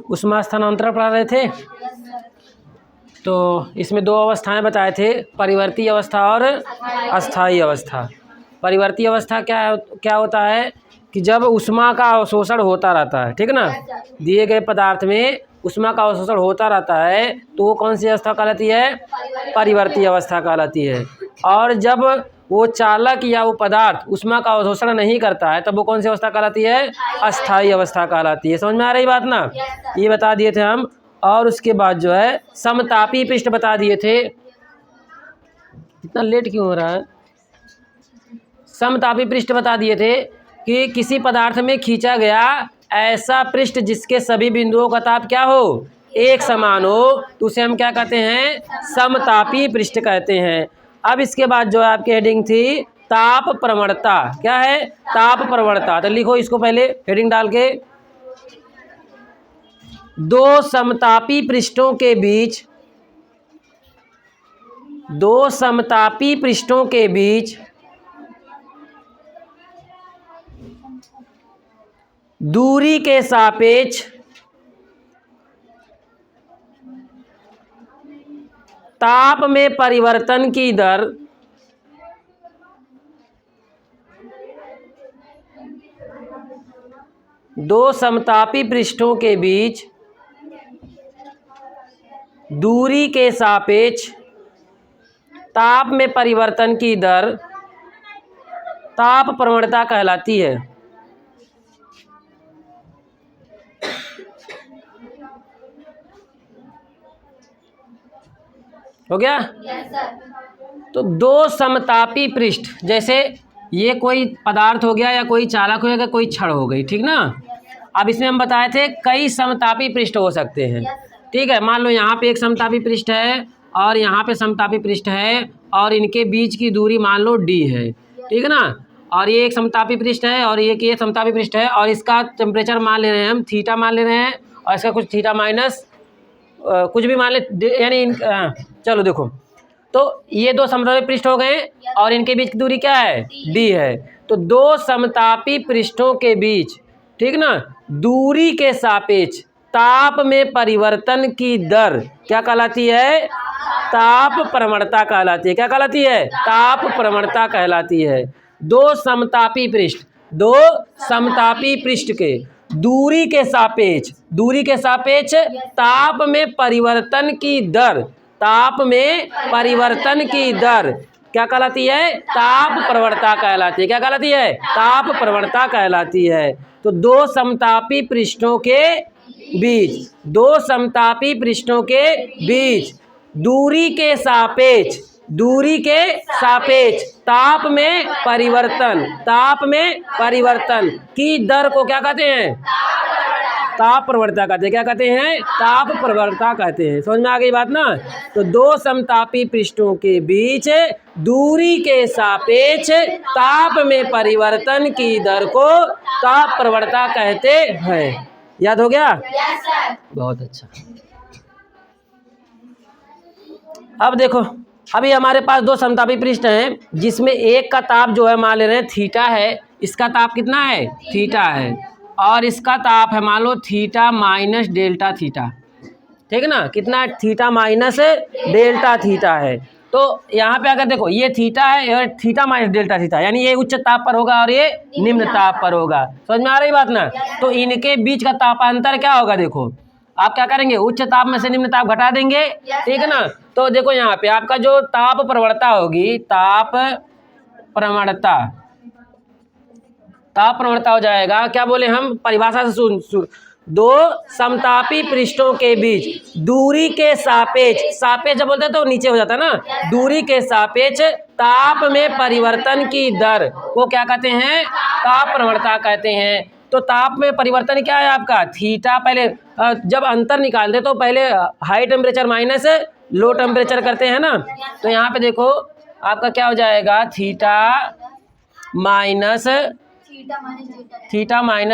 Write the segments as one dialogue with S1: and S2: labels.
S1: उष्मा स्थानांतरण पढ़ा रहे थे। तो इसमें दो अवस्थाएं बताए थे, परिवर्ती अवस्था और अस्थायी अवस्था। परिवर्ती अवस्था क्या होता है कि जब उष्मा का अवशोषण होता रहता है, ठीक ना, दिए गए पदार्थ में उष्मा का अवशोषण होता रहता है तो वो कौन सी अवस्था कहलाती है? परिवर्ती अवस्था कहलाती है। और जब वो चालक या वो पदार्थ उष्मा का अवशोषण नहीं करता है तब वो कौन सी अवस्था कहलाती है? अस्थायी अवस्था कहलाती है। समझ में आ रही बात ना? ये बता दिए थे हम। और उसके बाद जो है समतापी पृष्ठ बता दिए थे। इतना लेट क्यों हो रहा है? समतापी पृष्ठ बता दिए थे कि किसी पदार्थ में खींचा गया ऐसा पृष्ठ जिसके सभी बिंदुओं का ताप क्या हो? एक समान हो, तो उसे हम क्या कहते हैं? समतापी पृष्ठ कहते हैं। अब इसके बाद जो आपकी हेडिंग थी ताप प्रवणता। क्या है? ताप प्रवणता। तो लिखो इसको पहले हेडिंग डाल के, दो समतापी पृष्ठों के बीच दूरी के सापेक्ष ताप में परिवर्तन की दर दो समतापी पृष्ठों के बीच दूरी के सापेक्ष ताप में परिवर्तन की दर ताप प्रवणता कहलाती है। हो गया? तो दो समतापी पृष्ठ, जैसे ये कोई पदार्थ हो गया या कोई चालक हो गया, कोई छड़ हो गई, ठीक ना। अब इसमें हम बताए थे कई समतापी पृष्ठ हो सकते हैं, ठीक है। मान लो यहाँ पे एक समतापी पृष्ठ है और यहाँ पे समतापी पृष्ठ है और इनके बीच की दूरी मान लो d है, ठीक है ना। और ये एक समतापी पृष्ठ है और ये समतापी पृष्ठ है और इसका टेम्परेचर मान ले रहे हैं हम, थीटा मान ले रहे हैं, और इसका कुछ थीटा माइनस कुछ भी मान ले, यानी चलो देखो, तो ये दो समतापी पृष्ठ हो गए और इनके बीच की दूरी क्या है? d है। तो दो समतापी पृष्ठों के बीच, ठीक ना, दूरी के सापेक्ष ताप में परिवर्तन की दर क्या कहलाती है? ताप प्रवणता कहलाती है। क्या कहलाती है? ताप प्रवणता कहलाती है। दो समतापी पृष्ठ के दूरी के सापेक्ष ताप में परिवर्तन की दर क्या कहलाती है? ताप प्रवणता कहलाती है। क्या कहलाती है? ताप प्रवणता कहलाती है। तो दो समतापी पृष्ठों के बीच दूरी के सापेक्ष ताप में परिवर्तन की दर को क्या कहते हैं? ताप प्रवणता कहते हैं। क्या कहते हैं? ताप प्रवणता कहते हैं। समझ में आ गई बात ना? तो दो समतापी पृष्ठों के बीच दूरी के सापेक्ष ताप में परिवर्तन की दर को ताप प्रवणता कहते हैं। याद हो गया?
S2: Yes sir.
S1: बहुत अच्छा। अब देखो, अभी हमारे पास दो समतापी पृष्ठ हैं जिसमें एक का ताप जो है मान ले रहे हैं थीटा है, इसका ताप कितना है? थीटा है, और इसका ताप है मान लो थीटा माइनस डेल्टा थीटा, ठीक है ना। कितना? थीटा माइनस डेल्टा थीटा है। तो यहाँ पे अगर देखो ये थीटा है और थीटा माइनस डेल्टा थीटा, यानी ये उच्च ताप पर होगा और ये निम्न ताप पर होगा। समझ में आ रही बात ना? तो इनके बीच का तापांतर क्या होगा? देखो आप क्या करेंगे, उच्च ताप में से निम्न ताप घटा देंगे, ठीक है ना। तो देखो यहाँ पे आपका जो ताप प्रवणता होगी, ताप प्रवणता हो जाएगा, क्या बोले हम परिभाषा से सुन, दो समतापी पृष्ठों के बीच दूरी के सापेक्ष जब बोलते हैं तो नीचे हो जाता है ना, दूरी के सापेक्ष ताप में परिवर्तन की दर को क्या कहते हैं? ताप प्रवणता कहते हैं। तो ताप में परिवर्तन क्या है आपका? थीटा। पहले जब अंतर निकालते तो पहले high temperature minus low temperature करते हैं ना। तो यहाँ पे देखो आपका क्या हो जाएगा? थीटा माइनस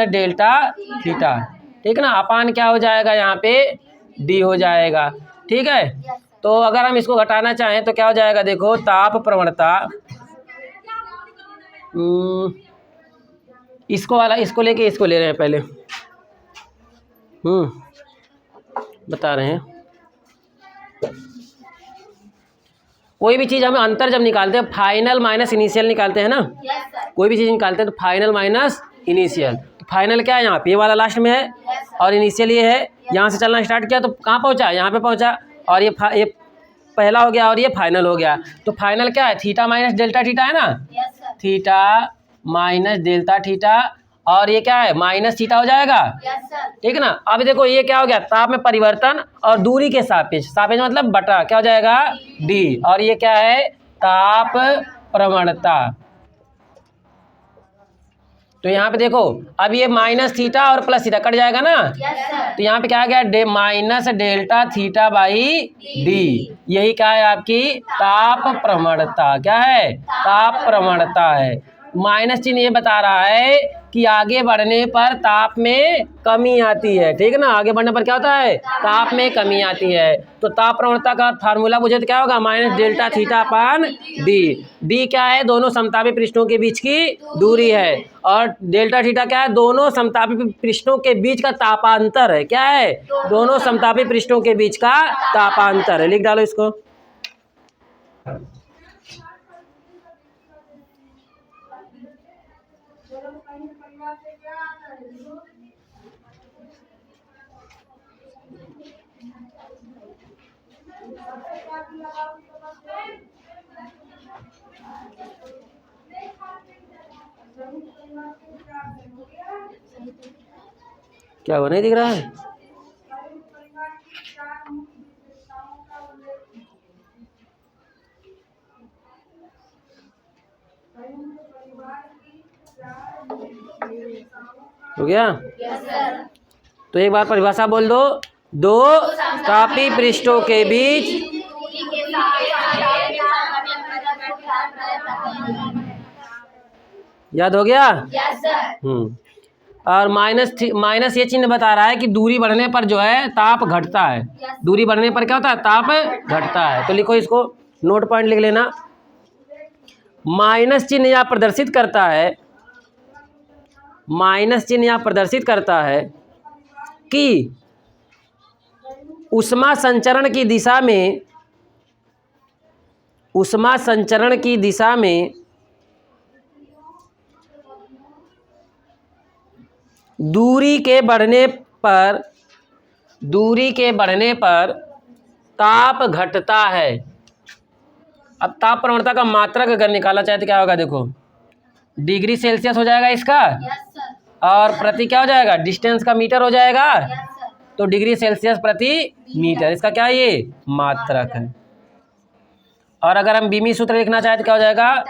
S1: डेल्टा थीटा, ठीक है ना, अपान क्या हो जाएगा यहाँ पे? डी हो जाएगा, ठीक है। तो अगर हम इसको घटाना चाहें तो क्या हो जाएगा? देखो ताप प्रवणता, इसको ले रहे हैं पहले, बता रहे हैं। कोई भी चीज़ हमें अंतर जब निकालते हैं, फाइनल माइनस इनिशियल निकालते हैं ना, कोई भी चीज़ निकालते हैं तो फाइनल माइनस इनिशियल। तो फाइनल क्या है यहाँ पे, ये वाला लास्ट में है, और इनिशियल ये है। यहाँ से चलना स्टार्ट किया तो कहाँ पहुँचा, यहाँ पे पहुँचा, और ये पहला हो गया और ये फाइनल हो गया। तो फाइनल क्या है, थीटा माइनस डेल्टा थीटा है ना, थीटा माइनस डेल्टा थीटा, और ये क्या है, माइनस थीटा हो जाएगा। ठीक है ना। अब देखो ये क्या हो गया, ताप में परिवर्तन और दूरी के सापेक्ष, सापेक्ष मतलब बटा, क्या हो जाएगा, डी। और ये क्या है, ताप प्रवणता। तो यहाँ पे देखो, अब ये माइनस थीटा और प्लस थीटा कट जाएगा ना, तो यहाँ पे क्या आ गया, minus delta theta by D. यही क्या है, आपकी ताप प्रवणता। क्या है, ताप प्रवणता है। माइनस चिन्ह ये बता रहा है कि आगे बढ़ने पर ताप में कमी आती है। ठीक है ना, आगे बढ़ने पर क्या होता है, ताप में कमी आती है। तो ताप प्रवणता का फार्मूला मुझे तो क्या होगा, minus delta theta upon D. D क्या है, दोनों समतापी पृष्ठों के बीच की दूरी है, और डेल्टा थीटा क्या है, दोनों समतापी पृष्ठों के बीच का तापांतर है। क्या है, दोनों समतापी पृष्ठों के बीच का तापांतर है। लिख डालो इसको। क्या वो नहीं दिख रहा है, हो गया। तो एक बार परिभाषा बोल दो, दो तापी पृष्ठों के बीच याद हो गया। और माइनस ये चिन्ह बता रहा है कि दूरी बढ़ने पर जो है ताप घटता है। दूरी बढ़ने पर क्या होता है, ताप घटता है। तो लिखो इसको, नोट पॉइंट लिख लेना। माइनस चिन्ह यह प्रदर्शित करता है, माइनस चिन्ह यह प्रदर्शित करता है कि ऊष्मा संचरण की दिशा में, ऊष्मा संचरण की दिशा में दूरी के बढ़ने पर ताप घटता है। अब ताप प्रवणता का मात्रक अगर निकाला चाहे तो क्या होगा, देखो डिग्री सेल्सियस हो जाएगा इसका, और प्रति क्या हो जाएगा, डिस्टेंस का मीटर हो जाएगा। तो डिग्री सेल्सियस प्रति मीटर, इसका क्या है, ये मात्रक है। और अगर हम बीमी सूत्र लिखना चाहे तो क्या हो जाएगा,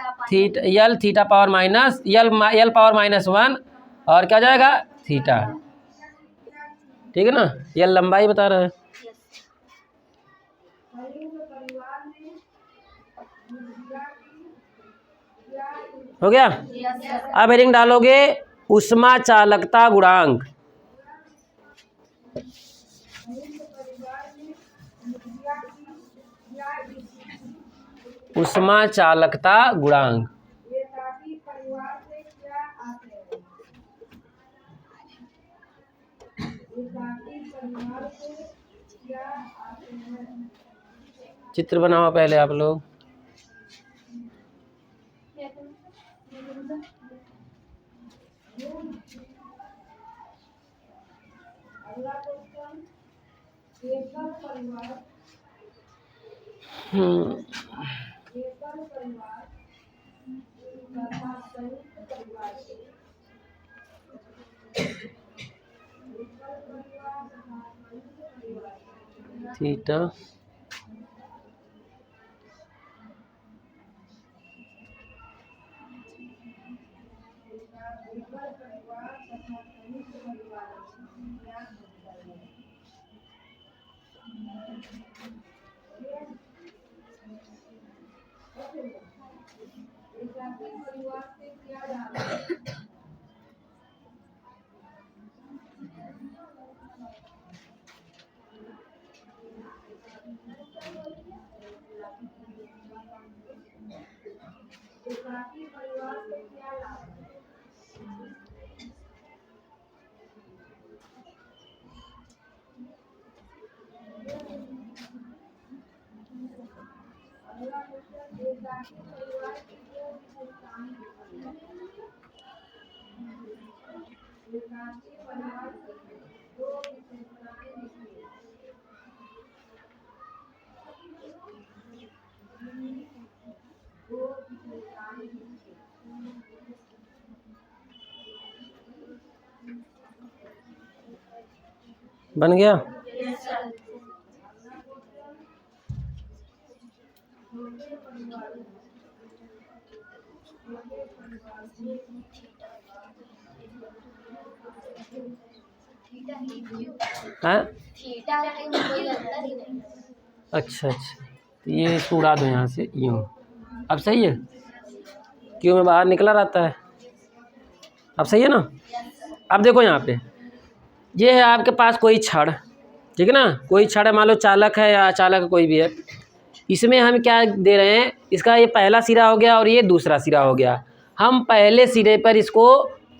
S1: यल थीटा पावर माइनस यल पावर -1, और क्या हो जाएगा, थीटा। ठीक है ना, यल लंबाई बता रहा है। हो गया। अब हेडिंग डालोगे, ऊष्मा चालकता गुणांक। ऊष्मा चालकता गुणांक चित्र बनाओ पहले आप लोग। थीटा बन गया। हाँ अच्छा अच्छा, तो ये इसको उड़ा दो यहाँ से, यूँ। अब सही है, क्यों में बाहर निकला रहता है। अब सही है ना। अब देखो यहाँ पे, ये है आपके पास कोई छड़, ठीक है ना, कोई छड़ है, मान लो चालक है या अचालक है, कोई भी है। इसमें हम क्या दे रहे हैं, इसका ये पहला सिरा हो गया और ये दूसरा सिरा हो गया। हम पहले सिरे पर इसको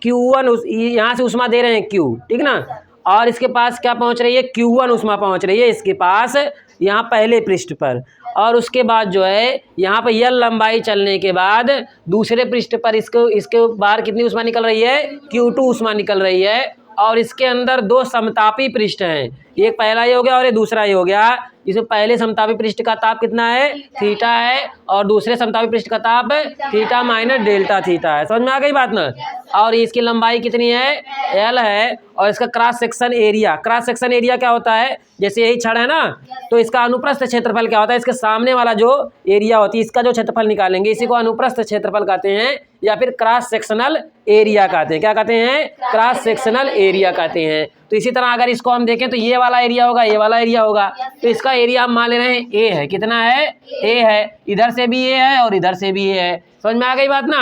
S1: Q1 यहाँ से उष्मा दे रहे हैं Q, ठीक ना, और इसके पास क्या पहुँच रही है, Q1 उष्मा पहुँच रही है इसके पास यहाँ पहले पृष्ठ पर। और उसके बाद जो है यहाँ पर L लंबाई चलने के बाद दूसरे पृष्ठ पर इसके बाहर कितनी उष्मा निकल रही है, Q2 उष्मा निकल रही है। और इसके अंदर दो समतापी पृष्ठ हैं, एक पहला ये हो गया और ये दूसरा ये हो गया। इसमें पहले समतापी पृष्ठ का ताप कितना है, थीटा है, और दूसरे समतापी पृष्ठ का ताप थीटा माइनस डेल्टा थीटा है। समझ में आ गई बात ना। और इसकी लंबाई कितनी है, L है। और इसका cross section area, cross section area क्या होता है, जैसे यही छड़ है ना, तो इसका अनुप्रस्थ क्षेत्रफल क्या होता है, इसके सामने वाला जो एरिया होती है इसका जो क्षेत्रफल निकालेंगे, इसी को अनुप्रस्थ क्षेत्रफल कहते हैं, या फिर क्रॉस सेक्शनल एरिया कहते हैं। क्या कहते हैं, क्रॉस सेक्शनल एरिया कहते हैं। तो इसी तरह अगर इसको हम देखें तो ये वाला एरिया होगा, ये वाला एरिया होगा। तो इसका एरिया हम मान ले रहे हैं ए है। कितना है, ए है। इधर से भी ए है और इधर से भी ए है। समझ में आ गई बात ना।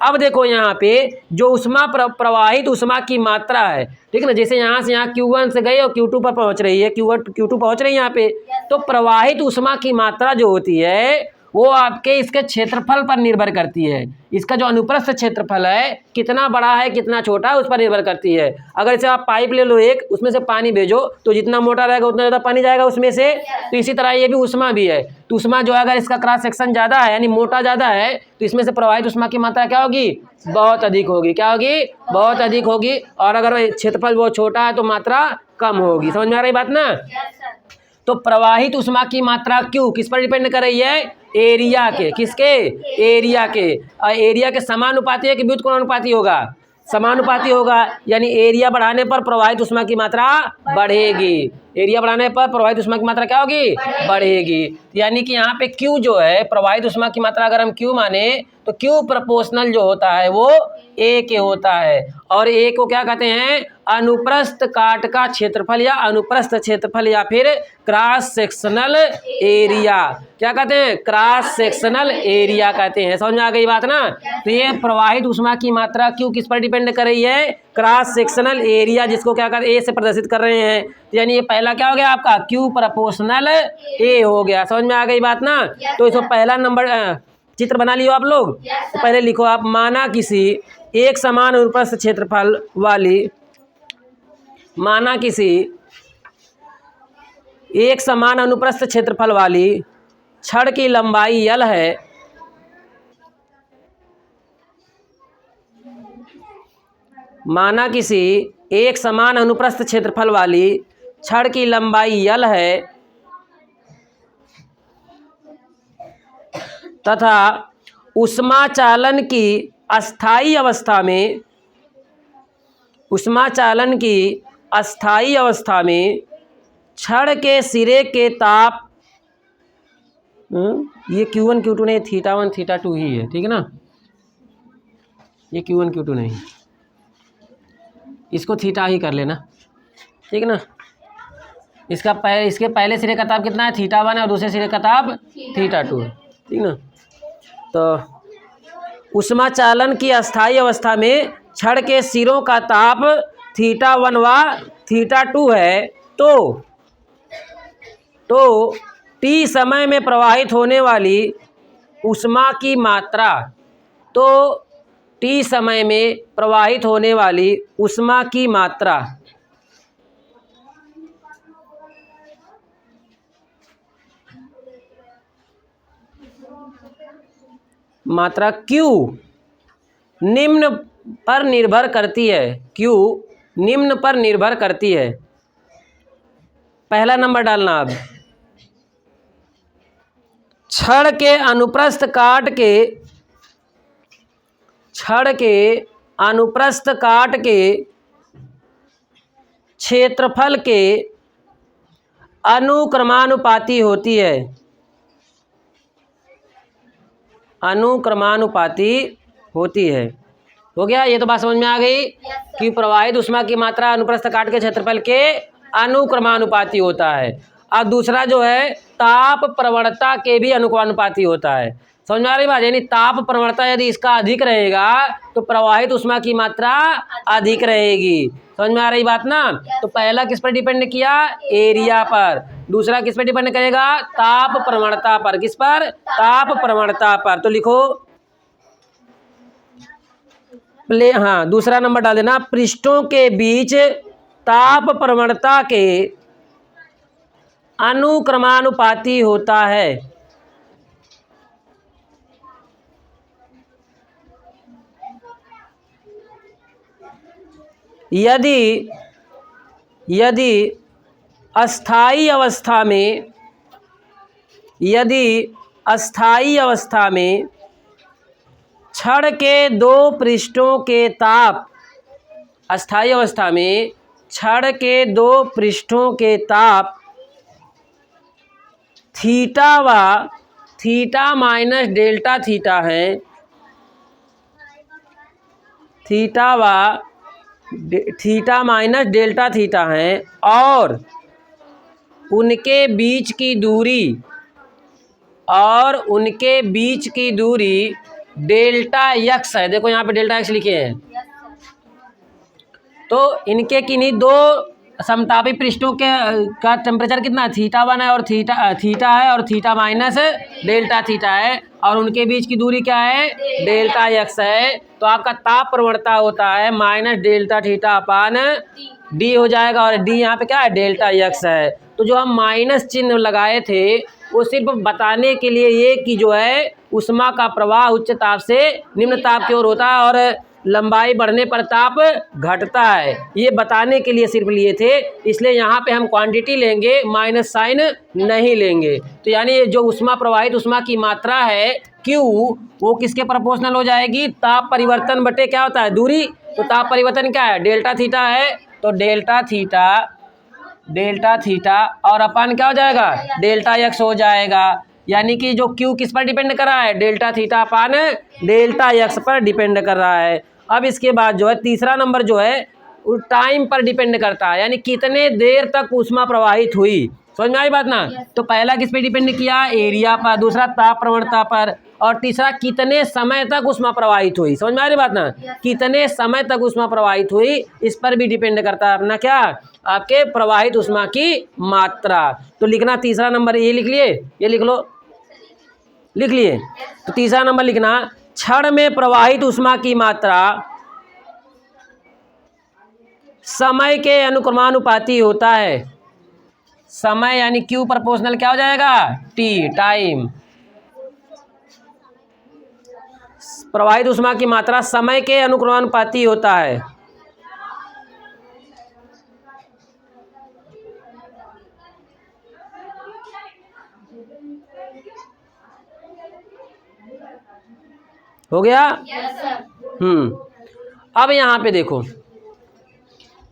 S1: अब देखो यहाँ पे जो उष्मा प्रवाहित उष्मा की मात्रा है, ठीक है ना, जैसे यहाँ से यहाँ Q1 से गई और Q2 पर पहुँच रही है, Q2 पहुँच रही है यहाँ पे। तो प्रवाहित उष्मा की मात्रा जो होती है वो आपके इसके क्षेत्रफल पर निर्भर करती है। इसका जो अनुप्रस्थ क्षेत्रफल है कितना बड़ा है कितना छोटा है उस पर निर्भर करती है। अगर इसे आप पाइप ले लो एक, उसमें से पानी भेजो तो जितना मोटा रहेगा उतना ज़्यादा पानी जाएगा उसमें से। तो इसी तरह ये भी उष्मा भी है। तो उष्मा जो है अगर इसका क्रॉस सेक्शन ज़्यादा है यानी मोटा ज़्यादा है तो इसमें से प्रवाहित उष्मा की मात्रा क्या होगी, बहुत अधिक होगी। क्या होगी, बहुत अधिक होगी। और अगर क्षेत्रफल बहुत छोटा है तो मात्रा कम होगी। समझ में आ रही बात ना। तो प्रवाहित उष्मा की मात्रा Q किस पर डिपेंड कर रही है, एरिया के। किसके, एरिया के। एरिया के समानुपाती है कि व्युत्क्रमानुपाती होगा, समानुपाती होगा। यानी एरिया बढ़ाने पर प्रवाहित उष्मा की मात्रा बढ़ेगी। एरिया बढ़ाने पर प्रवाहित उष्मा की मात्रा क्या होगी, बढ़ेगी। यानी कि यहाँ पे Q जो है प्रवाहित उष्मा की मात्रा अगर हम Q माने तो Q प्रोपोर्शनल जो होता है वो A के होता है। और A को क्या कहते हैं, अनुप्रस्थ काट का क्षेत्रफल या अनुप्रस्थ क्षेत्रफल या फिर क्रॉस सेक्शनल एरिया। क्या कहते हैं, क्रॉस सेक्शनल एरिया कहते हैं। समझ में आ गई बात ना। तो ये प्रवाहित उष्मा की मात्रा Q किस पर डिपेंड कर रही है, क्रॉस सेक्शनल एरिया, जिसको क्या कर A से प्रदर्शित कर रहे हैं। तो यानी ये पहला क्या हो गया आपका Q प्रोपोर्शनल A हो गया। समझ में आ गई बात ना। तो इसको पहला नंबर चित्र बना लियो आप लोग। तो पहले लिखो आप, माना किसी एक समान अनुप्रस्थ क्षेत्रफल वाली, माना किसी एक समान अनुप्रस्थ क्षेत्रफल वाली छड़ की लंबाई L है, माना किसी एक समान अनुप्रस्थ क्षेत्रफल वाली छड़ की लंबाई L है तथा उष्मा चालन की अस्थायी अवस्था में, उष्मा चालन की अस्थायी अवस्था में छड़ के सिरे के ताप, ये Q1 Q2 नहीं, θ1 θ2 ही है, ठीक है ना। ये Q1 Q2 नहीं, इसको थीटा ही कर लेना, ठीक है ना। इसके पहले सिरे का ताप कितना है, θ1 है, और दूसरे सिरे का ताप θ2 है, ठीक ना। तो उष्मा चालन की अस्थायी अवस्था में छड़ के सिरों का ताप θ1 व θ2 है। तो T समय में प्रवाहित होने वाली उष्मा की मात्रा, तो T समय में प्रवाहित होने वाली उष्मा की मात्रा मात्रा क्यू निम्न पर निर्भर करती है, क्यू निम्न पर निर्भर करती है। पहला नंबर डालना। अब छड़ के अनुप्रस्थ काट के, छड़ के अनुप्रस्थ काट के क्षेत्रफल के अनुक्रमानुपाती होती है, अनुक्रमानुपाती होती है। हो गया, ये तो बात समझ में आ गई कि प्रवाहित ऊष्मा की मात्रा अनुप्रस्थ काट के क्षेत्रफल के अनुक्रमानुपाती होता है। अब दूसरा जो है ताप प्रवणता के भी अनुक्रमानुपाती होता है। समझ में आ रही बात? यानी ताप प्रवणता यदि इसका अधिक रहेगा तो प्रवाहित ऊष्मा की मात्रा अधिक रहेगी। समझ में आ रही बात ना? तो पहला किस पर डिपेंड किया? एरिया पर। दूसरा किस पर डिपेंड करेगा? ताप प्रवणता पर। किस पर? ताप प्रवणता पर। तो लिखो हाँ, दूसरा नंबर डाल देना। पृष्ठों के बीच ताप प्रवणता के अनुक्रमानुपाती होता है। यदि अस्थायी अवस्था में, यदि अस्थायी अवस्था में छड़ के दो पृष्ठों के ताप, अस्थायी अवस्था में छड़ के दो पृष्ठों के ताप थीटा व थीटा माइनस डेल्टा थीटा है, थीटा व थीटा माइनस डेल्टा थीटा है, और उनके बीच की दूरी, और उनके बीच की दूरी डेल्टा एक्स है। देखो यहाँ पे डेल्टा एक्स लिखे हैं। तो इनके किन्हीं दो समतापी पृष्ठों के का टेम्परेचर कितना है? थीटा 1 है और थीटा है और थीटा माइनस डेल्टा थीटा है, और उनके बीच की दूरी क्या है? डेल्टा एक्स है। तो आपका ताप प्रवणता होता है minus delta theta upon D हो जाएगा, और डी यहाँ पे क्या है? डेल्टा एक्स है। तो जो हम माइनस चिन्ह लगाए थे वो सिर्फ बताने के लिए ये कि जो है ऊष्मा का प्रवाह उच्च ताप से निम्न ताप की ओर होता है और लंबाई बढ़ने पर ताप घटता है, ये बताने के लिए सिर्फ लिए थे। इसलिए यहाँ पे हम क्वांटिटी लेंगे, माइनस साइन नहीं लेंगे। तो यानी जो ऊष्मा प्रवाहित ऊष्मा की मात्रा है Q, वो किसके प्रोपोर्शनल हो जाएगी? ताप परिवर्तन बटे क्या होता है? दूरी। तो ताप परिवर्तन क्या है? डेल्टा थीटा है। तो डेल्टा थीटा और अपान क्या हो जाएगा? डेल्टा एक्स हो जाएगा। यानी कि जो Q किस पर डिपेंड कर रहा है? Delta theta upon delta x पर डिपेंड कर रहा है। अब इसके बाद जो है तीसरा नंबर जो है वो टाइम पर डिपेंड करता है, यानी कितने देर तक ऊष्मा प्रवाहित हुई। समझ में आई बात ना? तो पहला किस पे डिपेंड किया? एरिया पर। दूसरा ताप प्रवणता पर, और तीसरा कितने समय तक ऊष्मा प्रवाहित हुई। समझ में आ रही बात ना? कितने समय तक ऊष्मा प्रवाहित हुई इस पर भी डिपेंड करता है अपना क्या? आपके प्रवाहित ऊष्मा की मात्रा। तो लिखना तीसरा नंबर ये लिख लिए, ये लिख लो, लिख लिए। तो तीसरा नंबर लिखना, छड़ में प्रवाहित ऊष्मा की मात्रा समय के अनुक्रमानुपाती होता है। समय यानी Q प्रोपोर्शनल क्या हो जाएगा? T, time. प्रवाहित ऊष्मा की मात्रा समय के अनुक्रमानुपाती होता है। हो गया?
S2: Yes sir.
S1: अब यहाँ पे देखो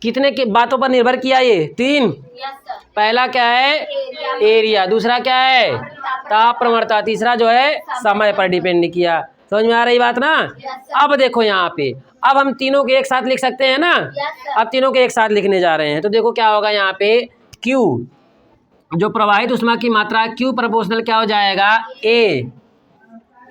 S1: कितने की बातों पर निर्भर किया ये? 3।
S2: Yes sir.
S1: पहला क्या है? एरिया। दूसरा क्या है? ताप प्रवणता। तीसरा जो है समय पर डिपेंड किया। समझ में आ रही बात ना? अब देखो यहाँ पे, अब हम तीनों के एक साथ लिख सकते हैं ना? अब तीनों के एक साथ लिखने जा रहे हैं। तो देखो क्या होगा यहाँ पे, Q जो प्रवाहित ऊष्मा की मात्रा Q प्रोपोर्शनल क्या हो जाएगा? A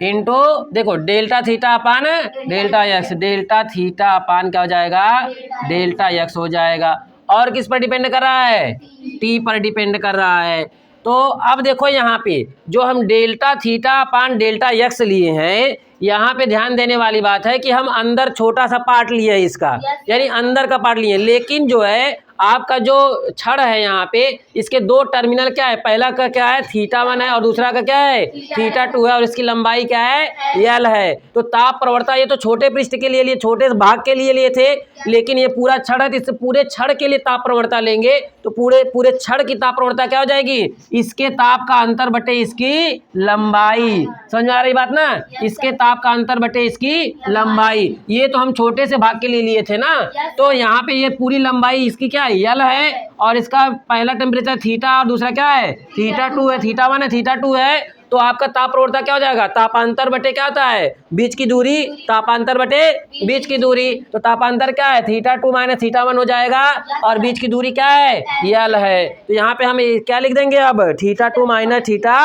S1: इंटू देखो delta theta upon delta x. Delta theta upon क्या हो जाएगा? डेल्टा एक्स हो जाएगा। और किस पर डिपेंड कर रहा है? T पर डिपेंड कर रहा है। तो अब देखो यहाँ पे जो हम delta theta upon delta x लिए हैं, यहाँ पे ध्यान देने वाली बात है कि हम अंदर छोटा सा पार्ट लिए हैं इसका, यानी अंदर का पार्ट लिए, लेकिन जो है आपका जो छड़ है यहाँ पे, इसके दो टर्मिनल क्या है, पहला का क्या है थीटा 1 है और दूसरा का क्या है थीटा 2 है और इसकी लंबाई क्या है एल है। तो ताप प्रवणता ये तो छोटे पृष्ठ के लिए छोटे भाग के लिए थे, लेकिन ये पूरा छड़ है तो इससे पूरे छड़ के लिए ताप प्रवणता लेंगे तो पूरे छड़ की ताप प्रवणता क्या हो जाएगी, इसके ताप का अंतर बटे इसकी लंबाई। समझ में आ रही बात ना, इसके ताप का अंतर बटे इसकी लंबाई। ये तो हम छोटे से भाग के लिए लिए थे ना, तो यहाँ पे ये पूरी लंबाई इसकी क्या है यल है और इसका पहला टेम्परेचर थीटा और दूसरा क्या है थीटा 2 है, थीटा 1 है थीटा 2 है। तो आपका ताप प्रवणता क्या हो जाएगा, तापांतर बटे क्या होता है बीच की दूरी, तापांतर बटे बीच की दूरी। तो तापांतर क्या है थीटा 2 माइनस थीटा 1 हो जाएगा और बीच की दूरी क्या है यल है। तो यहाँ पे हम क्या लिख देंगे अब थीटा 2 माइनस थीटा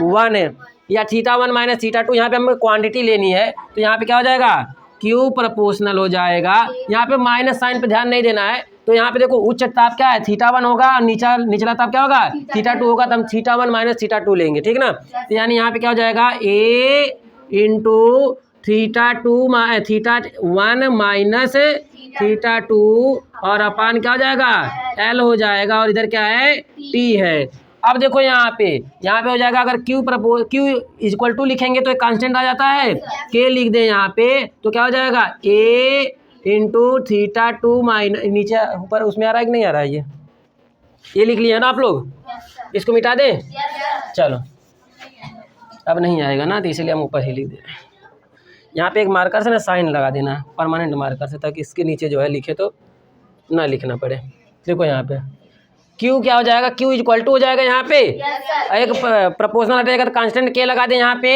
S1: 1 या थीटा 1 माइनस थीटा 2। यहाँ पे हमें क्वांटिटी लेनी है तो यहाँ पे क्या हो जाएगा क्यू प्रोपोर्शनल हो जाएगा। यहाँ पे माइनस साइन पे ध्यान नहीं देना है। तो यहाँ पे देखो उच्च ताप क्या है थीटा 1 होगा और निचला ताप क्या होगा थीटा 2 होगा, तो हम थीटा 1 माइनस थीटा 2 लेंगे, ठीक ना। तो यानी यहाँ पे क्या हो जाएगा ए इंटू थीटा 1 माइनस थीटा 2 और अपान क्या हो जाएगा एल हो जाएगा और इधर क्या है टी है। अब देखो यहाँ पे हो जाएगा, अगर क्यू इक्वल टू लिखेंगे तो एक कांस्टेंट आ जाता है, के लिख दे यहाँ पे तो क्या हो जाएगा ए इंटू थीटा 2 माइनस नीचे ऊपर उसमें आ रहा है कि नहीं आ रहा है, ये लिख लिया ना आप लोग, इसको मिटा दें चलो, अब नहीं आएगा ना तो इसलिए हम ऊपर ही लिख दे रहे हैं। यहाँ पे एक मार्कर से ना साइन लगा देना परमानेंट मार्कर से, ताकि इसके नीचे जो है लिखे तो ना लिखना पड़े। देखो यहाँ पे Q क्या हो जाएगा, Q इक्वल टू हो जाएगा यहाँ पे एक प्रोपोर्शनल हटेगा तो कांस्टेंट के लगा दें यहाँ पे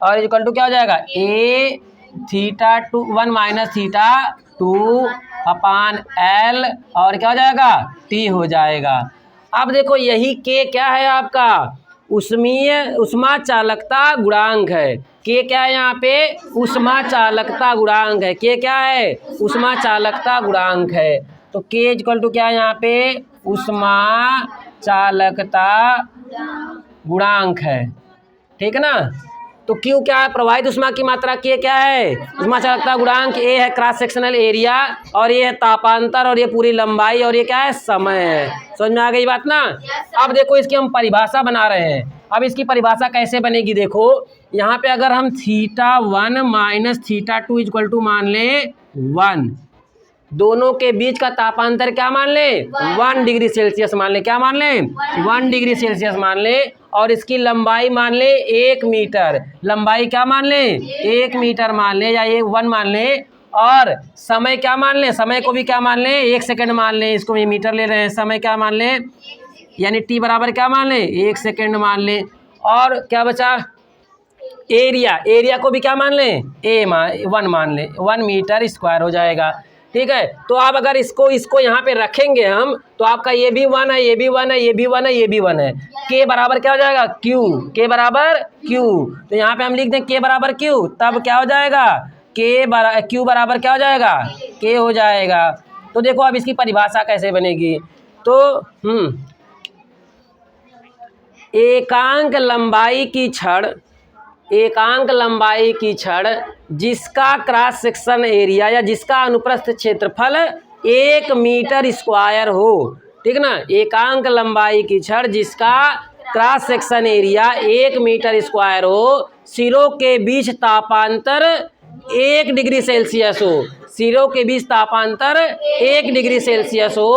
S1: और इक्वल टू क्या हो जाएगा ए थीटा 1 माइनस थीटा 2 अपान एल और क्या हो जाएगा टी हो जाएगा। अब देखो यही के क्या है आपका उष्मा चालकता गुणांक है। के क्या है यहाँ पे उष्मा चालकता गुणांक है, के क्या है उष्मा चालकता गुणांक है। तो के इक्वल टू क्या है यहाँ पे उष्मा चालकता गुणांक है, ठीक है ना। तो क्यू क्या है प्रवाहित उष्मा की मात्रा, के क्या है उष्मा चालकता गुणांक, ए है क्रॉस सेक्शनल एरिया और ये है तापांतर और ये पूरी लंबाई और ये क्या है समय है। समझ में आ गई बात ना। अब देखो इसकी हम परिभाषा बना रहे हैं। अब इसकी परिभाषा कैसे बनेगी, देखो यहाँ पे अगर हम theta 1 minus theta 2 equal to मान ले 1, दोनों के बीच का तापांतर क्या मान ले 1 डिग्री सेल्सियस मान ले, क्या मान ले 1 डिग्री सेल्सियस मान ले और इसकी लंबाई मान ले 1 मीटर, लंबाई क्या मान ले 1 मीटर मान ले या 1 मान ले और समय क्या मान ले, समय को भी क्या मान ले 1 सेकंड मान ले, इसको ये मीटर ले रहे हैं, समय क्या मान ले यानी टी बराबर क्या मान ले 1 सेकंड मान ले। और क्या बचा एरिया को भी क्या मान ले 1 मान ले 1 मीटर स्क्वायर हो जाएगा, ठीक है। तो आप अगर इसको यहाँ पे रखेंगे हम तो आपका ये भी 1 है, ये भी 1 है, ये भी 1 है, ये भी 1 है। के बराबर क्या हो जाएगा क्यू, के बराबर क्यू। तो यहाँ पे हम लिख दें के बराबर क्यू, तब क्या हो जाएगा क्यू बराबर क्या हो जाएगा के हो जाएगा। तो देखो अब इसकी परिभाषा कैसे बनेगी, तो एकांक लंबाई की छड़ जिसका क्रॉस सेक्शन एरिया या जिसका अनुप्रस्थ क्षेत्रफल 1 मीटर स्क्वायर हो, ठीक ना। एकांक लंबाई की छड़ जिसका cross section area 1 metre square हो, सिरों के बीच तापांतर 1 डिग्री सेल्सियस हो, सिरों के बीच तापांतर 1 डिग्री सेल्सियस हो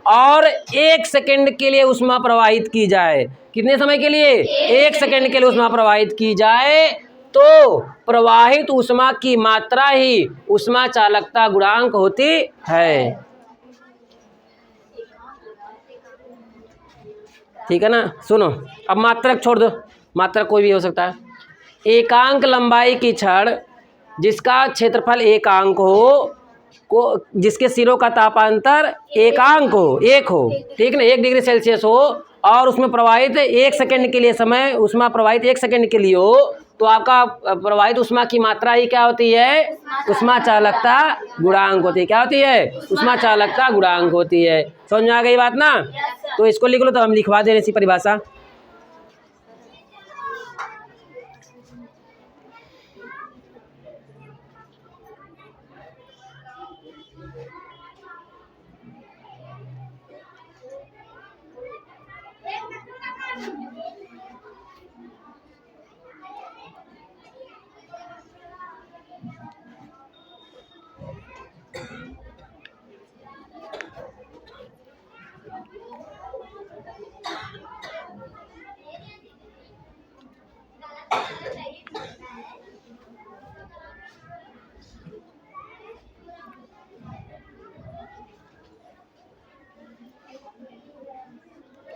S1: और 1 सेकंड के लिए उष्मा प्रवाहित की जाए। कितने समय के लिए 1 सेकंड के लिए उष्मा प्रवाहित की जाए, तो प्रवाहित उष्मा की मात्रा ही उष्मा चालकता गुणांक होती है, ठीक है ना। सुनो अब मात्रक छोड़ दो, मात्रक कोई भी हो सकता है। एकांक लंबाई की छड़ जिसका क्षेत्रफल एकांक हो को जिसके सिरों का तापांतर एकांक हो 1 हो, ठीक ना 1 डिग्री सेल्सियस हो और उसमें प्रवाहित 1 सेकंड के लिए समय उष्मा प्रवाहित 1 सेकंड के लिए हो, तो आपका प्रवाहित उष्मा की मात्रा ही क्या होती है उष्मा चालकता गुणांक होती है। क्या होती है उष्मा चालकता गुणांक होती है। समझ में आ गई बात ना। तो इसको लिख लो, तो हम लिखवा दे रहे इसी परिभाषा।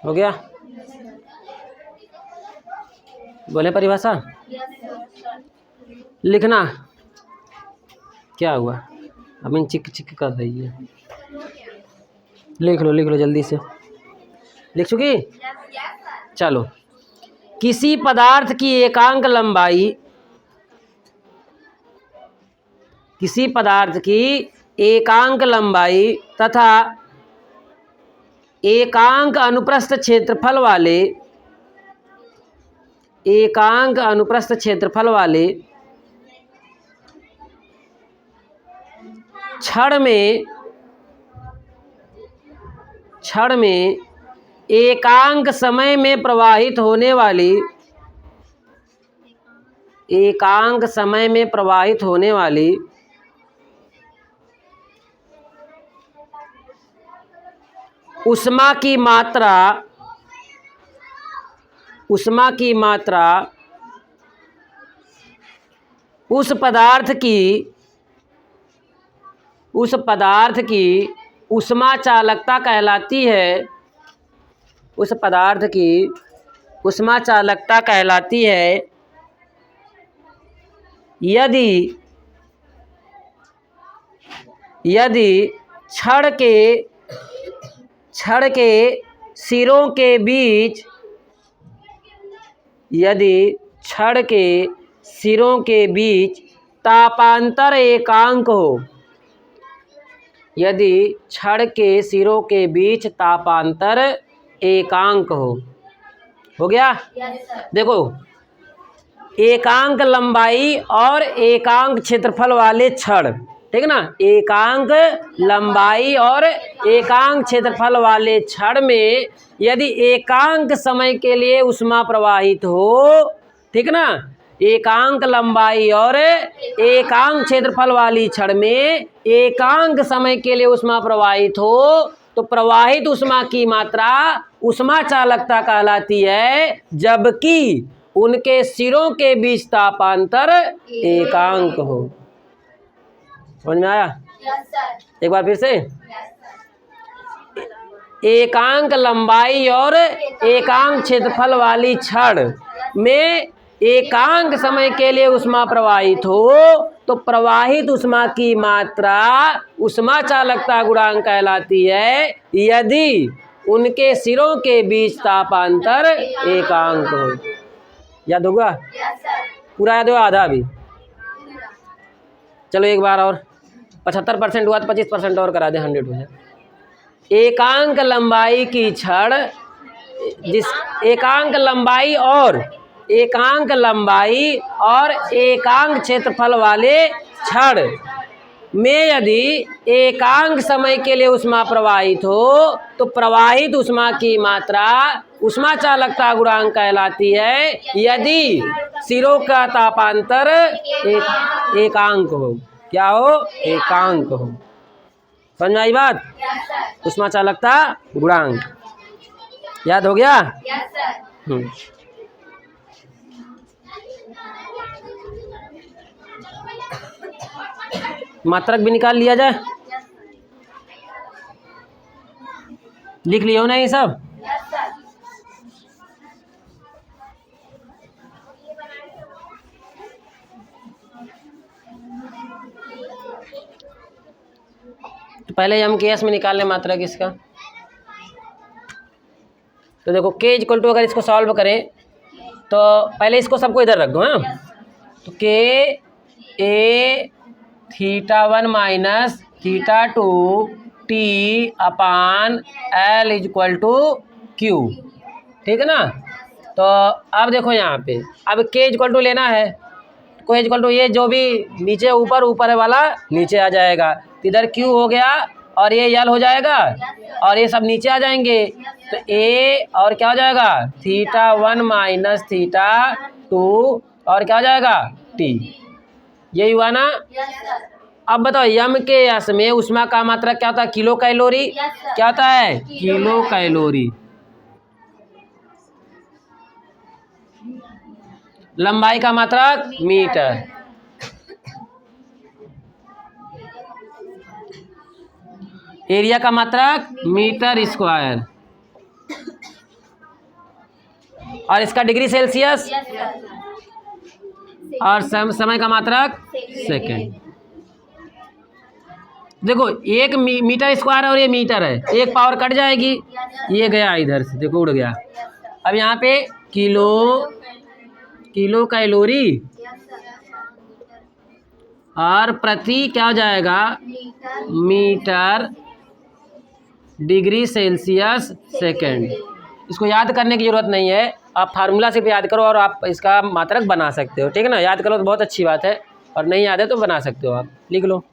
S1: हो गया? बोले परिभाषा लिखना क्या हुआ? अभी चिक चिक कर रही है। लिख लो जल्दी से। लिख चुकी? चलो, किसी पदार्थ की एकांक लंबाई, किसी पदार्थ की एकांक लंबाई तथा एकांक अनुप्रस्थ क्षेत्रफल वाले, एकांक अनुप्रस्थ क्षेत्रफल वाले छड़ में एकांक समय में प्रवाहित होने वाली, एकांक समय में प्रवाहित होने वाली ऊष्मा की मात्रा, ऊष्मा की मात्रा उस पदार्थ की ऊष्मा चालकता कहलाती है, उस पदार्थ की ऊष्मा चालकता कहलाती है यदि छड़ के सिरों के बीच, यदि छड़ के सिरों के बीच तापांतर एकांक हो, यदि छड़ के सिरों के बीच तापांतर एकांक हो गया? देखो, एकांक लंबाई और एकांक क्षेत्रफल वाले छड़, ठीक है ना? एकांक लंबाई और एकांक क्षेत्रफल वाले छड़ में यदि एकांक समय के लिए ऊष्मा प्रवाहित हो, ठीक है ना? एकांक लंबाई और एकांक क्षेत्रफल वाली छड़ में एकांक समय के लिए ऊष्मा प्रवाहित हो, तो प्रवाहित ऊष्मा की मात्रा ऊष्मा चालकता कहलाती है, जबकि उनके सिरों के बीच तापांतर एकांक हो। समझ में आया? एक बार फिर से। एकांक लंबाई और एकांक क्षेत्रफल वाली छड़ में एकांक समय के लिए ऊष्मा प्रवाहित हो, तो प्रवाहित ऊष्मा की मात्रा ऊष्मा चालकता गुणांक कहलाती है, यदि उनके सिरों के बीच तापांतर एकांक हो। याद होगा? पूरा याद होगा? आधा भी? चलो एक बार और, 75% हुआ तो 25% और करा दे, 100 हो जाए। एकांक लंबाई की छड़, जिस एकांक लंबाई और एकांक क्षेत्रफल वाले छड़ में यदि एकांक समय के लिए ऊष्मा प्रवाहित हो, तो प्रवाहित ऊष्मा की मात्रा ऊष्मा चालकता गुणांक कहलाती है, यदि सिरों का तापांतर एकांक हो। क्या हो? एकांक हो। समझ में आई बात? ऊष्मा चालकता गुणांक। याद हो गया? मात्रक भी निकाल लिया जाए। लिख लियो ना ये सब? तो पहले हम केस में निकाल लें मात्रक इसका। तो देखो k इक्वल टू, अगर इसको सॉल्व करें तो पहले इसको सबको इधर रख दो। हाँ, तो k a θ1 minus θ2 t upon l equal to q, ठीक है ना? तो अब देखो यहाँ पे, अब k इक्वल टू लेना है, k इक्वल टू ये जो भी नीचे ऊपर वाला नीचे आ जाएगा, इधर q हो गया और ये l हो जाएगा और ये सब नीचे आ जाएंगे, तो a और क्या हो जाएगा? θ1 माइनस θ2 और क्या हो जाएगा? t। यही हुआ ना? अब बताओ, यम के यस में ऊष्मा का मात्रक क्या होता है? Kilo calorie. क्या होता है? Kilo calorie. लंबाई का मात्रक मीटर। एरिया का मात्रक मीटर स्क्वायर। और इसका डिग्री सेल्सियस, और समय का मात्रक सेकेंड। देखो एक मीटर स्क्वायर और ये मीटर है, एक पावर कट जाएगी, ये गया इधर से, देखो उड़ गया। अब यहाँ पे किलो कैलोरी और प्रति क्या हो जाएगा, मीटर डिग्री सेल्सियस सेकेंड। इसको याद करने की ज़रूरत नहीं है, आप फार्मूला सिर्फ याद करो और आप इसका मात्रक बना सकते हो, ठीक है ना। याद करो तो बहुत अच्छी बात है, और नहीं याद है तो बना सकते हो, आप लिख लो।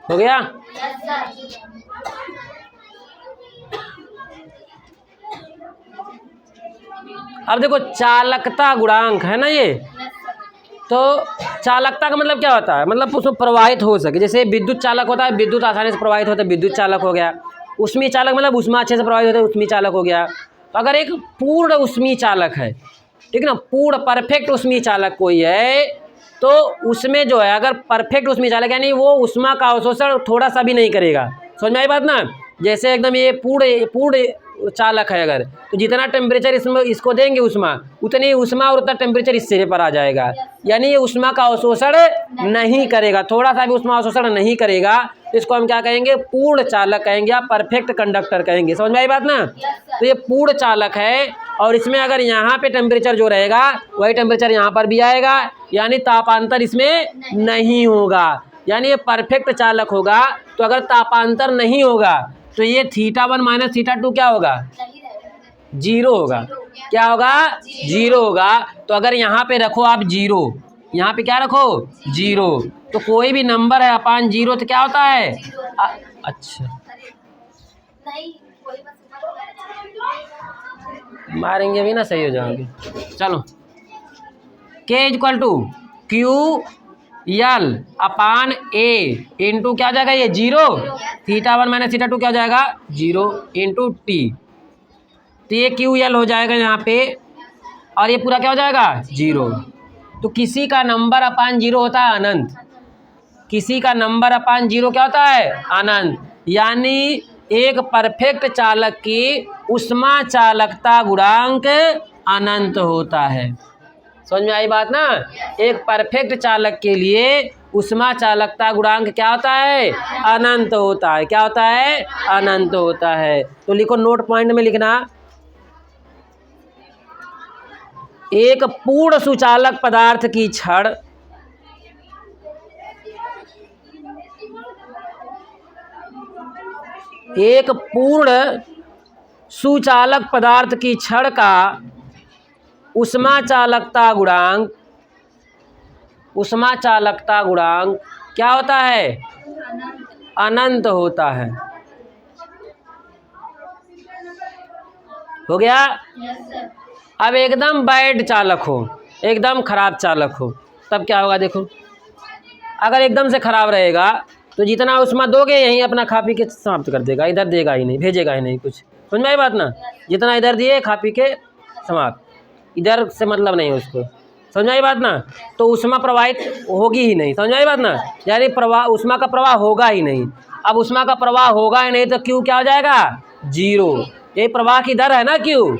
S1: हो गया। अब देखो चालकता गुणांक है ना ये, तो चालकता का मतलब क्या होता है, मतलब उसमें प्रवाहित हो सके। जैसे विद्युत चालक होता है, विद्युत आसानी से प्रवाहित होता है, विद्युत चालक हो गया। उष्मी चालक मतलब उष्मा अच्छे से प्रवाहित होता है, उष्मी चालक हो गया। तो अगर एक पूर्ण उष्मी चालक है, ठीक है ना, पूर्ण परफेक्ट उष्मी चालक कोई है, तो उसमें जो है अगर परफेक्ट उष्मी चालक यानी वो उष्मा का अवशोषण थोड़ा सा भी नहीं करेगा। समझ में आई बात ना। जैसे एकदम ये पूर्ण चालक है, अगर तो जितना टेम्परेचर इसमें इसको देंगे उष्मा, उतनी उष्मा और उतना टेम्परेचर इस सिरे पर आ जाएगा। यानी ये उष्मा का अवशोषण नहीं करेगा, थोड़ा सा भी उष्मा अवशोषण नहीं करेगा, तो इसको हम क्या कहेंगे, पूर्ण चालक कहेंगे या परफेक्ट कंडक्टर कहेंगे। समझ में आई बात ना। तो ये पूर्ण चालक है, और इसमें अगर यहाँ पे टेम्परेचर जो रहेगा वही टेम्परेचर यहाँ पर भी आएगा, यानी तापांतर इसमें नहीं होगा, यानी ये परफेक्ट चालक होगा। तो अगर तापांतर नहीं होगा तो ये θ1 माइनस θ2 क्या होगा, जीरो होगा। क्या होगा, जीरो होगा। तो अगर यहाँ पे रखो आप जीरो, यहाँ पे क्या रखो, जीरो, तो कोई भी नंबर है अपान जीरो तो क्या होता है, अच्छा मारेंगे भी ना, सही हो जाओगे। चलो, K equal to q l upon a into क्या हो जाएगा, ये जीरो, θ1 माइनस θ2 क्या हो जाएगा, जीरो इंटू टी। तो ये क्यू यल हो जाएगा यहाँ पे, और ये पूरा क्या हो जाएगा, जीरो। तो किसी का नंबर अपान जीरो होता है अनंत, किसी का नंबर अपान जीरो क्या होता है, अनंत। यानी एक परफेक्ट चालक की उष्मा चालकता गुणांक अनंत होता है। समझ में आई बात ना। एक परफेक्ट चालक के लिए उष्मा चालकता गुणांक क्या होता है, अनंत होता है। क्या होता है, अनंत होता है। तो लिखो, नोट पॉइंट में लिखना, एक पूर्ण सुचालक पदार्थ की छड़ एक पूर्ण सुचालक पदार्थ की छड़ का उष्मा चालकता गुणांक क्या होता है, अनंत होता है। हो गया। अब एकदम बैड चालक हो, एकदम खराब चालक हो, तब क्या होगा, देखो अगर एकदम से खराब रहेगा तो जितना उष्मा दोगे यहीं अपना खा पी के समाप्त कर देगा, इधर देगा ही नहीं, भेजेगा ही नहीं कुछ। समझ में आई बात ना। जितना इधर दिए खा पी के समाप्त, इधर से मतलब नहीं उसको। समझ में आई बात ना। तो उष्मा प्रवाहित होगी ही नहीं। समझ में आई बात ना। यानी प्रवाह, उष्मा का प्रवाह होगा ही नहीं। अब उष्मा का प्रवाह होगा ही नहीं तो क्यू क्या हो जाएगा, जीरो। ये प्रवाह की दर है ना क्यू,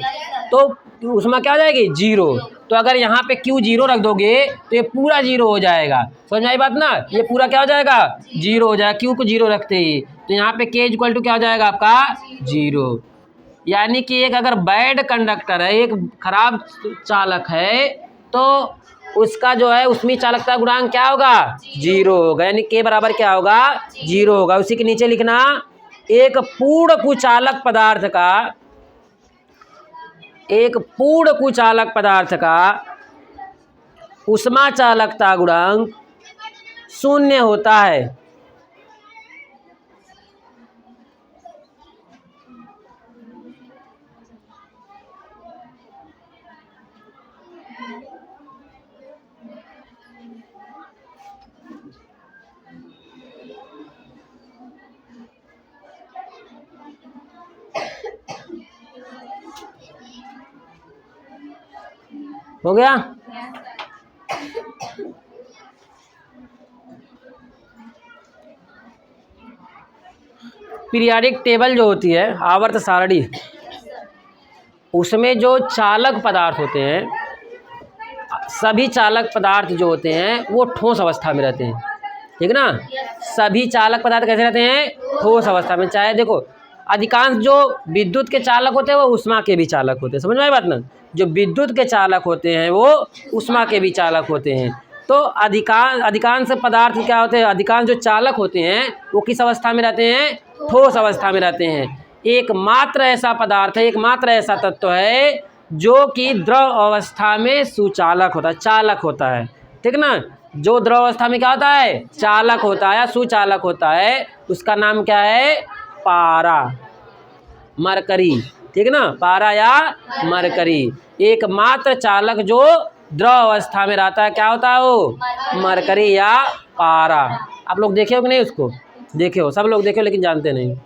S1: तो उष्मा क्या हो जाएगी, जीरो। तो अगर यहाँ पे क्यू जीरो रख दोगे तो ये पूरा जीरो हो जाएगा। समझ में आई बात ना। ये पूरा क्या हो जाएगा, जीरो हो जाएगा, क्यू को जीरो रखते ही। तो यहाँ पे के इक्वल टू क्या हो जाएगा आपका, जीरो। यानी कि एक अगर बैड कंडक्टर है, एक खराब चालक है, तो उसका जो है उष्मी चालकता गुणांक क्या होगा, जीरो होगा। यानी के बराबर क्या होगा, जीरो होगा। उसी के नीचे लिखना, एक पूर्ण कुचालक पदार्थ का उष्मा चालकता गुणांक शून्य होता है। हो गया। पीरियाडिक टेबल जो होती है, आवर्त सारणी, उसमें जो चालक पदार्थ होते हैं, सभी चालक पदार्थ जो होते हैं वो ठोस अवस्था में रहते हैं, ठीक ना। सभी चालक पदार्थ कैसे रहते हैं? ठोस अवस्था में। चाहे देखो अधिकांश जो विद्युत के चालक होते हैं वो उष्मा के भी चालक होते हैं, समझ में आई बात ना। जो विद्युत के चालक होते हैं वो उष्मा के भी चालक होते हैं। तो अधिकांश पदार्थ क्या होते हैं? अधिकांश जो चालक होते हैं वो किस अवस्था में रहते हैं? ठोस अवस्था में रहते हैं। एकमात्र ऐसा पदार्थ है, एकमात्र ऐसा तत्व है जो कि द्रव अवस्था में सुचालक होता है, चालक होता है, ठीक ना। जो द्रव अवस्था में क्या होता है? चालक होता है, सुचालक होता है, उसका नाम क्या है? पारा, मरकरी, ठीक ना। पारा या मरकरी। एकमात्र चालक जो द्रव अवस्था में रहता है क्या होता है? वो मरकरी या पारा। आप लोग देखे हो कि नहीं? उसको देखे हो, सब लोग देखे हो, लेकिन जानते नहीं।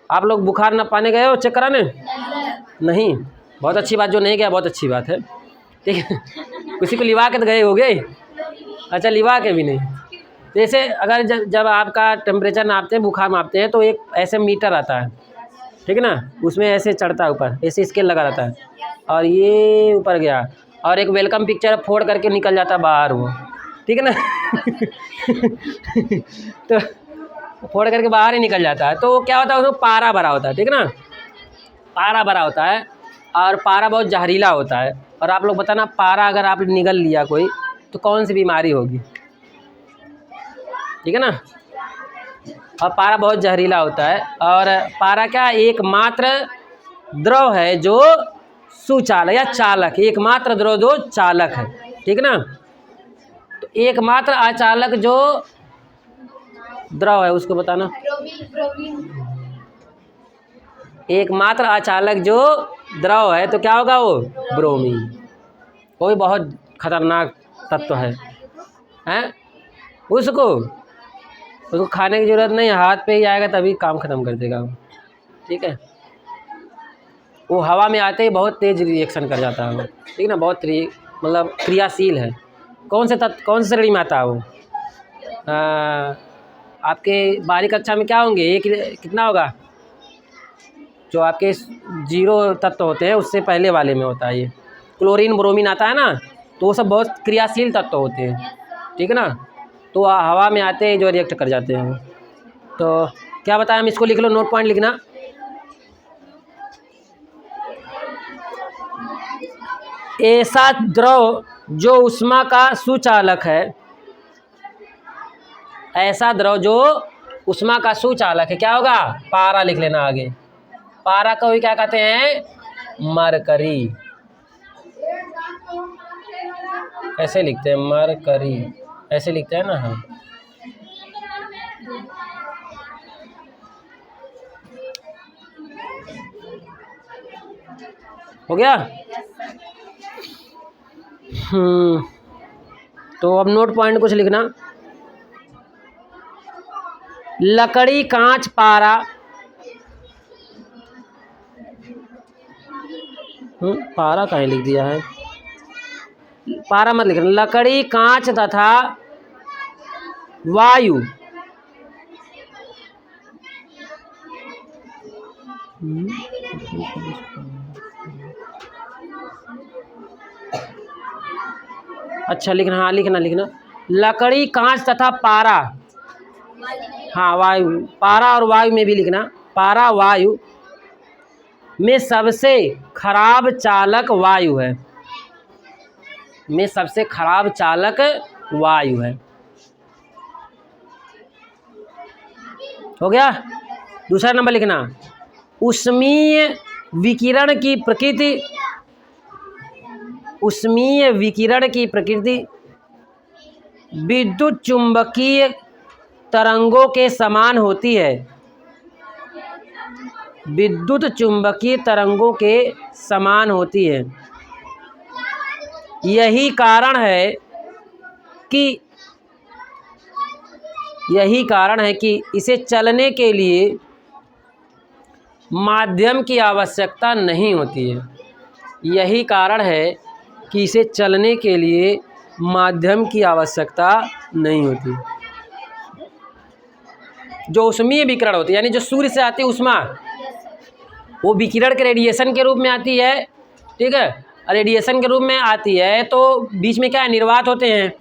S1: आप लोग बुखार न पाने गए हो चेक कराने? नहीं, बहुत अच्छी बात। जो नहीं गया बहुत अच्छी बात है, ठीक है। किसी को लिवा के तो गए होगे? अच्छा, लिवा के भी नहीं। जैसे अगर जब आपका टेम्परेचर नापते हैं, बुखार नापते हैं, तो एक ऐसे मीटर आता है, ठीक है ना। उसमें ऐसे चढ़ता है ऊपर, ऐसे स्केल लगा रहता है, और ये ऊपर गया और एक वेलकम पिक्चर फोड़ करके निकल जाता है बाहर वो, ठीक है ना। तो फोड़ करके बाहर ही निकल जाता है। तो क्या होता है? उसमें पारा भरा होता है, ठीक है ना। पारा भरा होता है और पारा बहुत जहरीला होता है। और आप लोग बताना, पारा अगर आप निगल लिया कोई तो कौन सी बीमारी होगी, ठीक है ना। और पारा बहुत जहरीला होता है। और पारा क्या? एकमात्र द्रव है जो सुचालक या चालक, एकमात्र द्रव जो चालक है, ठीक है ना। तो एकमात्र अचालक जो द्रव है उसको बताना। एकमात्र अचालक जो द्रव है तो क्या होगा? वो ब्रोमीन। वो भी बहुत खतरनाक तत्व है, हैं? उसको खाने की ज़रूरत नहीं, हाथ पे ही आएगा तभी काम ख़त्म कर देगा वो, ठीक है। वो हवा में आते ही बहुत तेज़ रिएक्शन कर जाता है वो, ठीक ना। बहुत मतलब क्रियाशील है। कौन से श्रेणी में आता है वो? आपके 12वीं कक्षा में क्या होंगे? एक कितना होगा? जो आपके 0 तत्व होते हैं उससे पहले वाले में होता है ये। क्लोरीन ब्रोमीन आता है ना, तो वो सब बहुत क्रियाशील तत्व होते हैं, ठीक है ना। तो हवा में आते ही जो रिएक्ट कर जाते हैं। तो क्या बताया हम? इसको लिख लो, नोट पॉइंट लिखना। ऐसा द्रव जो उष्मा का सुचालक है, ऐसा द्रव जो उष्मा का सुचालक है, क्या होगा? पारा लिख लेना आगे। पारा को भी क्या कहते हैं? मरकरी। ऐसे लिखते हैं, मरकरी, ऐसे लिखते हैं ना हम। हो गया? तो अब नोट पॉइंट कुछ लिखना। लकड़ी, कांच, पारा, पारा कहीं लिख दिया है, पारा मत लिखना। लकड़ी, कांच तथा वायु अच्छा लिखना, हाँ लिखना। लकड़ी, कांच तथा पारा, हाँ वायु, पारा और वायु में भी लिखना। पारा वायु में सबसे खराब चालक वायु है, में सबसे खराब चालक वायु है। हो गया? दूसरा नंबर लिखना। ऊष्मीय विकिरण की प्रकृति, ऊष्मीय विकिरण की प्रकृति विद्युत चुंबकीय तरंगों के समान होती है, विद्युत चुंबकीय तरंगों के समान होती है। यही कारण है कि इसे चलने के लिए माध्यम की आवश्यकता नहीं होती है। यही कारण है कि इसे चलने के लिए माध्यम की आवश्यकता नहीं होती। जो ऊष्मीय विकिरण होती है यानी जो सूर्य से आती है ऊष्मा, वो विकिरण के रेडिएशन के रूप में आती है, ठीक है। रेडिएशन के रूप में आती है तो बीच में क्या है, निर्वात होते हैं।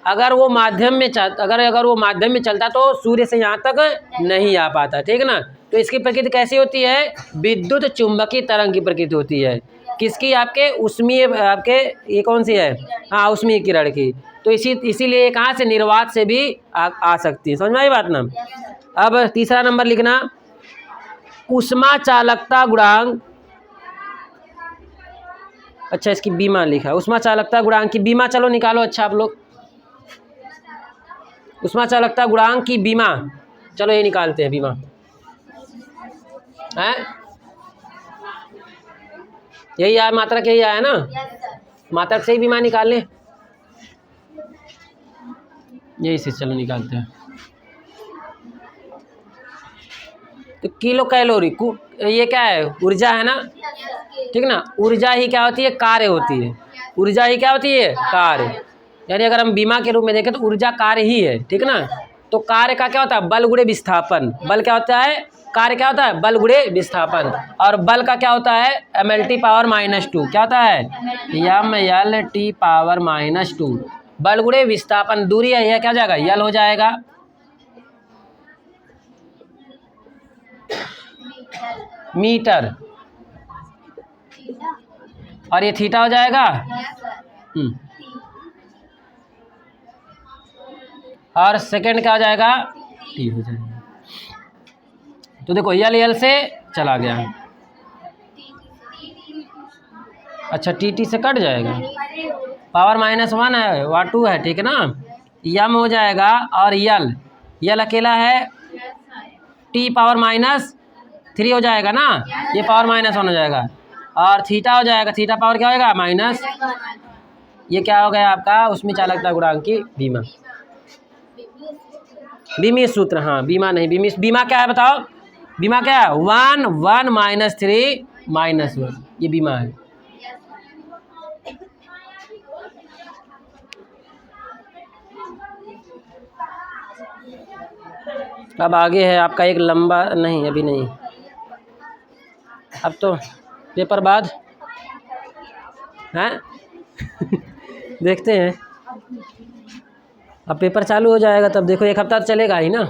S1: अगर वो माध्यम में अगर वो माध्यम में चलता तो सूर्य से यहाँ तक नहीं आ पाता, ठीक है ना। तो इसकी प्रकृति कैसी होती है, विद्युत चुंबकीय तरंग की प्रकृति होती है। किसकी, आपके ऊष्मीय, आपके ये कौन सी है, हाँ ऊष्मीय किरण की। तो इसीलिए कहाँ से, निर्वात से भी आ सकती है। समझ में आई बात ना। अब तीसरा नंबर लिखना, ऊष्मा चालकता गुणांक। अच्छा इसकी बीमा लिखा है, ऊष्मा चालकता गुणांक की बीमा, चलो निकालो। अच्छा आप लोग ऊष्मा चालकता गुणांक की बीमा, चलो ये निकालते हैं बीमा है। यही आया, मात्रक यही आया ना, मात्रक से ही बीमा निकाल लें, यही से चलो निकालते हैं। तो किलो कैलोरी, ये क्या है, ऊर्जा है ना, ठीक ना। ऊर्जा ही क्या होती है, कार्य होती है। ऊर्जा ही क्या होती है, कार्य। यानी अगर हम बीमा के रूप में देखें तो ऊर्जा कार्य ही है, ठीक ना। तो कार्य का क्या होता है, बल गुणे विस्थापन। बल क्या होता है, कार्य क्या होता है, बल गुणे विस्थापन। और बल का क्या होता है, mlt पावर -2। क्या होता है, mlt पावर -2। बल गुणे विस्थापन, दूरी है, क्या हो जाएगा, यल हो जाएगा। मीटर, और ये थीटा हो जाएगा। और सेकंड क्या हो जाएगा, टी हो जाएगा। तो देखो यल से चला गया, अच्छा टी से कट जाएगा, पावर -1 है, -2 है, ठीक है ना। यम हो जाएगा, और यल अकेला है, टी पावर -3 हो जाएगा ना, ये पावर -1 हो जाएगा। और थीटा हो जाएगा, थीटा पावर क्या होगा, माइनस। ये क्या हो गया आपका, उसमें चालकता गुणांक की बीमा, बीमी सूत्र। हाँ बीमा नहीं, बीमा क्या है बताओ, बीमा क्या है, 1 1 -3 -1, ये बीमा है। अब आगे है आपका एक लंबा, नहीं अभी नहीं, अब तो पेपर बाद हैं देखते हैं, अब पेपर चालू हो जाएगा तब देखो, एक हफ्ता चलेगा ही ना।